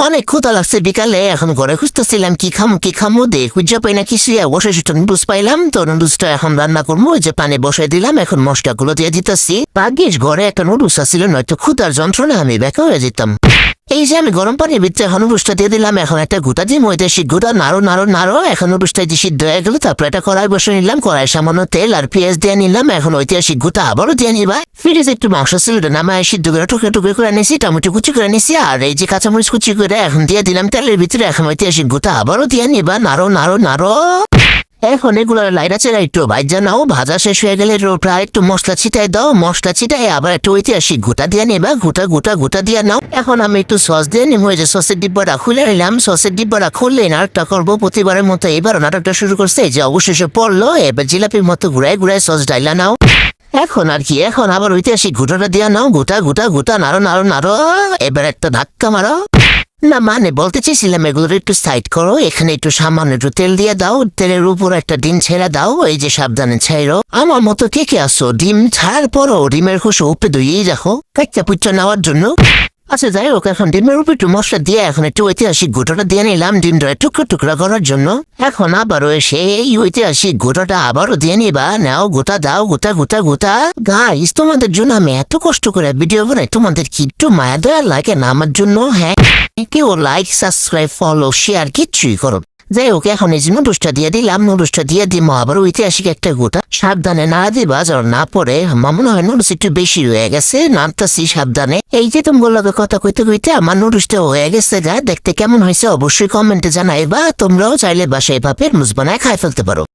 অনেক ক্ষুধা লাগছে বিকালে, এখন ঘরে খুঁজতেছিলাম কি খামো দে খুঁজা পাই না কিছু, বসে নুডলস পাইলাম তো নুডলসটা এখন রান্না করবো। ওই যে পানি বসাই দিলাম, এখন মশলাগুলো দিয়ে দিতেছি। ভাগ্যিস ঘরে একটা নুডলস আসছিল, নয়তো ক্ষুধার যন্ত্রণা আমি বেকা হয়ে যেতাম। এই যে আমি গরম পানির ভিতরে এখন নুডলসটা দিয়ে দিলাম, এখন একটা গুটা দিয়ে ময়দাসি গুঁড়া নাড়ো এখন নুডলসটা দিয়ে সিদ্ধ হয়ে গেল। তারপর একটা কড়াই বসে নিলাম, কড়াই সামান্য তেল আর পেঁয়াজ দিয়ে নিলাম। এখন ঐতিহাসিক গুঁটা আবারও দিয়ে নিবা। ফ্রিজে একটু মাংস ছিল নামায় সিদ্ধ করে টুকরে টুকরে করে নিয়েছি, টমেটো কুচি করে নিয়েছি, আর এই যে কাঁচামরিচ কুচি করে এখন দিয়ে দিলাম তেলের ভিতরে। এখন ঐতিহাসিক গুঁটা আবারও দিয়ে নিবা, নাড়ো। এখন এগুলো লাইরা চেরা একটু ভাজা নাও, ভাজা শেষ হয়ে গেলে প্রায় একটু মশলা ছিটাই দাও, মশলা ছিটাই আবার একটু ঐতিহাসিক গোটা দিয়ে নেবা, গোটা দিয়ে নাও। এখন আমি একটু সস দিয়ে নিব। যে সসের ডিব্বাটা খুলে নিলাম, সসের ডিব্বাটা খুললে নাটকটা করবো প্রতিবারের মতো। এবার নাটকটা শুরু করছে, যে অবশেষে পড়লো। এবার জিলাপির মতো ঘুরায় সস ডাইলা নাও। এখন আর কি, এখন আবার ঐতিহাসিক গোটাটা দিয়ে নাও, গোটা নাড়ো। এবার একটা ধাক্কা মারো। না মানে বলতে চেয়েছিলাম এগুলোর একটু সাইড করো, এখানে একটু সামান্য একটু তেল দিয়ে দাও, তেলের উপর একটা ডিম ছেড়ে দাও। এই যে সাবধানে ছেড়ো, আমার মতো কে আসো ডিম ছাড়ার পরও ডিমের খুশো উপরে দইয়েই রাখো কাচ্চা পুচ্চা নেওয়ার জন্য। আচ্ছা যাই হোক, এখন ডিমের উপর একটু মশলা দিয়ে এখন একটু ঐতিহাসিক গোটাটা দিয়ে নিলাম ডিমটা টুকরা করার জন্য। এখন আবারও এসে এই ঐতিহাসিক গোটাটা আবারও দিয়ে নিবা, নাও গোটা দাও, গোটা। গাইস, তোমাদের জন্য আমি এত কষ্ট করে ভিডিও বানাই, তোমাদের কি একটু মায়া দয়া লাগে না আমার জন্য? হ্যাঁ, কেউ লাইক সাবস্ক্রাইব ফলো শেয়ার কিচ্ছুই করো। যাই হোক, এখন এই যে নুডলসটা দিয়ে দিলাম, নুডলসটা দিয়ে দিব আবার ঐতিহাসিক একটা গোটা। সাবধানে নাড়া দিবা যেন না পড়ে। আমার মনে হয় নুডলস একটু বেশি হয়ে গেছে, নামতাছি সাবধানে। এই যে তোমার লগে কথা কইতে আমার নুডলসটা হয়ে গেছে গা। দেখতে কেমন হয়েছে অবশ্যই কমেন্টে জানাইবা। তোমরাও চাইলে বাসায় ভাবে নুডলস বানায় খাই ফেলতে পারো।